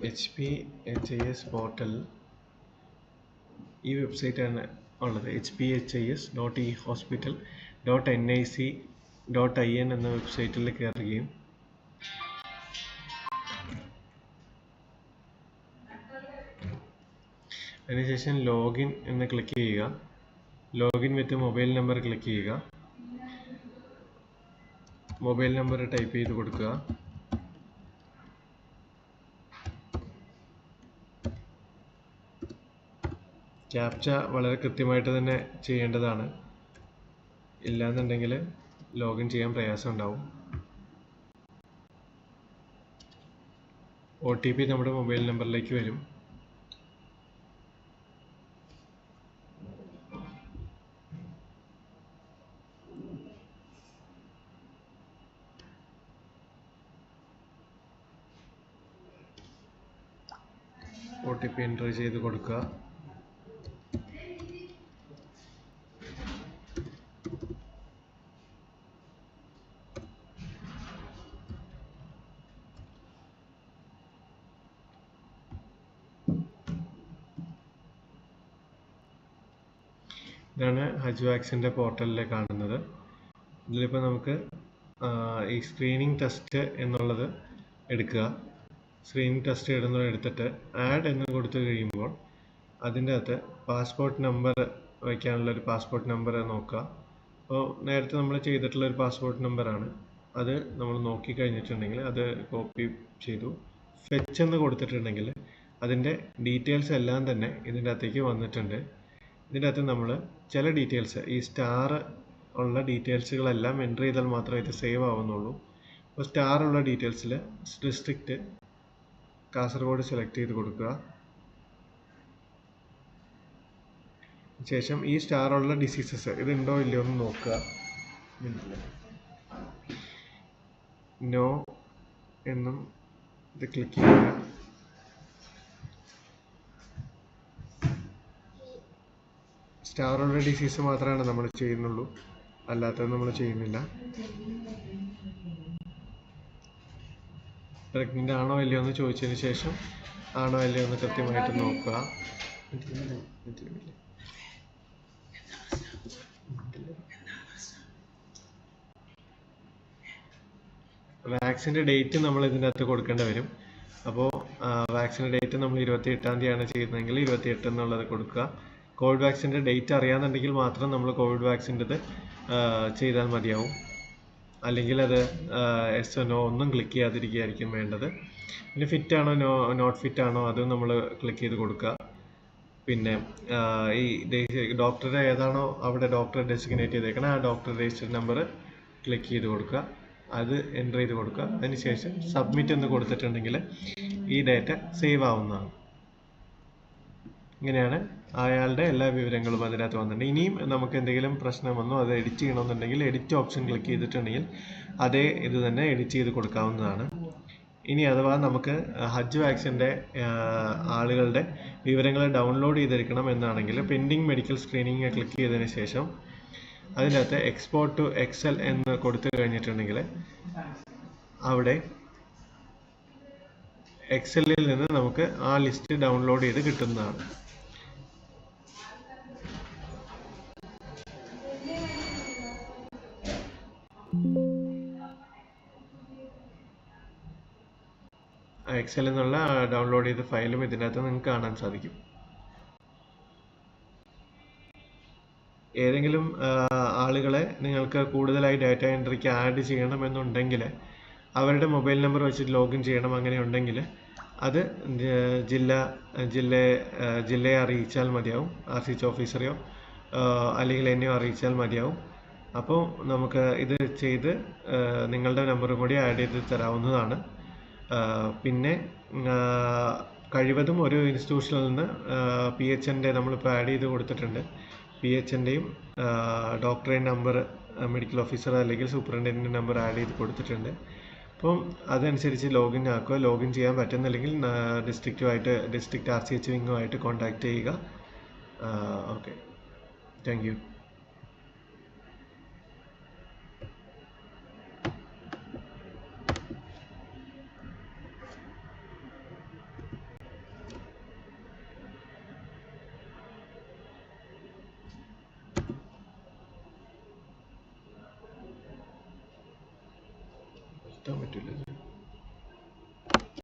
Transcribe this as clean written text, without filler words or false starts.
HPHIS portal ഈ വെബ്സൈറ്റാണ് ഉള്ളത്. hphis.ehospital.nic.in എന്ന വെബ്സൈറ്റിൽ കയറുകയും അതിനുശേഷം ലോഗിൻ എന്ന് ക്ലിക്ക് ചെയ്യുക. ലോഗിൻ വിത്ത് മൊബൈൽ നമ്പർ ക്ലിക്ക് ചെയ്യുക. മൊബൈൽ നമ്പർ ടൈപ്പ് ചെയ്ത് കൊടുക്കുക. ക്യാപ്ച വളരെ കൃത്യമായിട്ട് തന്നെ ചെയ്യേണ്ടതാണ്, ഇല്ലാന്നുണ്ടെങ്കിൽ ലോഗിൻ ചെയ്യാൻ പ്രയാസം ഉണ്ടാവും. OTP നമ്മുടെ മൊബൈൽ നമ്പറിലേക്ക് വരും. OTP എൻ്റർ ചെയ്ത് കൊടുക്കുക. ഇതാണ് ഹജ്വാക്സിൻ്റെ പോർട്ടലിൽ കാണുന്നത്. ഇതിലിപ്പോൾ നമുക്ക് ഈ സ്ക്രീനിങ് ടെസ്റ്റ് എന്നുള്ളത് എടുക്കുക. സ്ക്രീനിങ് ടെസ്റ്റ് എടുത്തിട്ട് ആഡ് എന്ന് കൊടുത്തു കഴിയുമ്പോൾ അതിൻ്റെ അകത്ത് പാസ്പോർട്ട് നമ്പർ വയ്ക്കാനുള്ളൊരു പാസ്പോർട്ട് നമ്പർ നോക്കുക. അപ്പോൾ നേരത്തെ നമ്മൾ ചെയ്തിട്ടുള്ളൊരു പാസ്പോർട്ട് നമ്പറാണ് അത്. നമ്മൾ നോക്കിക്കഴിഞ്ഞിട്ടുണ്ടെങ്കിൽ അത് കോപ്പി ചെയ്തു ഫെച്ച് എന്ന് കൊടുത്തിട്ടുണ്ടെങ്കിൽ അതിൻ്റെ ഡീറ്റെയിൽസ് എല്ലാം തന്നെ ഇതിൻ്റെ അകത്തേക്ക് വന്നിട്ടുണ്ട്. ഇതിൻ്റെ അകത്ത് നമ്മൾ ചില ഡീറ്റെയിൽസ്, ഈ സ്റ്റാർ ഉള്ള ഡീറ്റെയിൽസുകളെല്ലാം എൻ്റർ ചെയ്താൽ മാത്രമേ ഇത് സേവ് ആവുന്നുള്ളൂ. അപ്പോൾ സ്റ്റാർ ഉള്ള ഡീറ്റെയിൽസിൽ ഡിസ്ട്രിക്റ്റ് കാസർഗോഡ് സെലക്ട് ചെയ്ത് കൊടുക്കുക. ശേഷം ഈ സ്റ്റാർ ഉള്ള ഡിസീസസ് ഇതുണ്ടോ ഇല്ലയോ എന്ന് നോക്കുക. നോ എന്നും ഇത് ക്ലിക്ക് ചെയ്യുക. സ്റ്റാറുള്ള ഡിസീസ് മാത്രമാണ് നമ്മൾ ചെയ്യുന്നുള്ളൂ, അല്ലാത്തത് നമ്മൾ ചെയ്യുന്നില്ല. പ്രഗ്നൻ്റ് ആണോ ഇല്ലയോ എന്ന് ചോദിച്ചതിന് ശേഷം ആണോ ഇല്ലയോ എന്ന് കൃത്യമായിട്ട് നോക്കുക. വാക്സിൻ്റെ ഡേറ്റ് നമ്മൾ ഇതിൻ്റെ അകത്ത് കൊടുക്കേണ്ടി വരും. അപ്പോൾ വാക്സിൻ്റെ ഡേറ്റ് നമ്മൾ 28-ാം തീയതിയാണ് ചെയ്യുന്നതെങ്കിൽ 28 എന്നുള്ളത് കൊടുക്കുക. കോവിഡ് വാക്സിൻ്റെ ഡേറ്റ് അറിയാമെന്നുണ്ടെങ്കിൽ മാത്രം നമ്മൾ കോവിഡ് വാക്സിൻ്റെത് ചെയ്താൽ മതിയാവും. അല്ലെങ്കിൽ അത് എസ് നോ ഒന്നും ക്ലിക്ക് ചെയ്യാതിരിക്കുകയായിരിക്കും വേണ്ടത്. പിന്നെ ഫിറ്റ് ആണോ നോട്ട് ഫിറ്റ് ആണോ അതും നമ്മൾ ക്ലിക്ക് ചെയ്ത് കൊടുക്കുക. പിന്നെ ഈ ഡോക്ടറെ ഏതാണോ അവിടെ ഡോക്ടറെ ഡെസിഗ്നേറ്റ് ചെയ്തേക്കണം ആ ഡോക്ടർ രജിസ്റ്റർ നമ്പർ ക്ലിക്ക് ചെയ്ത് കൊടുക്കുക. അത് എൻ്റർ ചെയ്ത് കൊടുക്കുക. അതിനുശേഷം സബ്മിറ്റ് എന്ന് കൊടുത്തിട്ടുണ്ടെങ്കിൽ ഈ ഡേറ്റ സേവ് ആവുന്നതാണ്. ഇങ്ങനെയാണ് അയാളുടെ എല്ലാ വിവരങ്ങളും അതിനകത്ത് വന്നിട്ടുണ്ട്. ഇനിയും നമുക്ക് എന്തെങ്കിലും പ്രശ്നം വന്നോ അത് എഡിറ്റ് ചെയ്യണമെന്നുണ്ടെങ്കിൽ എഡിറ്റ് ഓപ്ഷൻ ക്ലിക്ക് ചെയ്തിട്ടുണ്ടെങ്കിൽ അതേ ഇത് തന്നെ എഡിറ്റ് ചെയ്ത് കൊടുക്കാവുന്നതാണ്. ഇനി അഥവാ നമുക്ക് ഹജ്ജ് വാക്സിൻ്റെ ആളുകളുടെ വിവരങ്ങൾ ഡൗൺലോഡ് ചെയ്തെടുക്കണം എന്നാണെങ്കിൽ പെൻഡിങ് മെഡിക്കൽ സ്ക്രീനിങ് ക്ലിക്ക് ചെയ്തതിന് ശേഷം അതിനകത്ത് എക്സ്പോർട്ട് ടു എക്സൽ എന്ന് കൊടുത്തു കഴിഞ്ഞിട്ടുണ്ടെങ്കിൽ അവിടെ എക്സലിൽ നിന്ന് നമുക്ക് ആ ലിസ്റ്റ് ഡൗൺലോഡ് ചെയ്ത് കിട്ടുന്നതാണ്. എക്സൽ എന്നുള്ള ഡൗൺലോഡ് ചെയ്ത ഫയലും ഇതിനകത്ത് നിങ്ങൾക്ക് കാണാൻ സാധിക്കും. ഏതെങ്കിലും ആളുകളെ നിങ്ങൾക്ക് കൂടുതലായി ഡാറ്റ എൻട്രിക്ക് ആഡ് ചെയ്യണമെന്നുണ്ടെങ്കിൽ അവരുടെ മൊബൈൽ നമ്പർ വെച്ചിട്ട് ലോഗിൻ ചെയ്യണം. അങ്ങനെ ഉണ്ടെങ്കിൽ അത് ജില്ലയെ അറിയിച്ചാൽ മതിയാവും. RCH ഓഫീസറെയോ അല്ലെങ്കിൽ എന്നെയോ അറിയിച്ചാൽ മതിയാവും. അപ്പോൾ നമുക്ക് ഇത് ചെയ്ത് നിങ്ങളുടെ നമ്പറും കൂടി ആഡ് ചെയ്ത് തരാവുന്നതാണ്. പിന്നെ കഴിവതും ഒരു ഇൻസ്റ്റിറ്റ്യൂഷനിൽ നിന്ന് PHൻ്റെ നമ്മളിപ്പോൾ ആഡ് ചെയ്ത് കൊടുത്തിട്ടുണ്ട്. PHൻ്റെയും ഡോക്ടറെ നമ്പർ, മെഡിക്കൽ ഓഫീസർ അല്ലെങ്കിൽ സൂപ്രണ്ടൻറ്റിൻ്റെ നമ്പർ ആഡ് ചെയ്ത് കൊടുത്തിട്ടുണ്ട്. അപ്പം അതനുസരിച്ച് ലോഗിൻ ആക്കുക. ലോഗിൻ ചെയ്യാൻ പറ്റുന്നില്ലെങ്കിൽ ഡിസ്ട്രിക്റ്റ് RCH വിങ്ങുമായിട്ട് കോൺടാക്റ്റ് ചെയ്യുക. Okay, thank you. നിർത്താൻ പറ്റില്ല.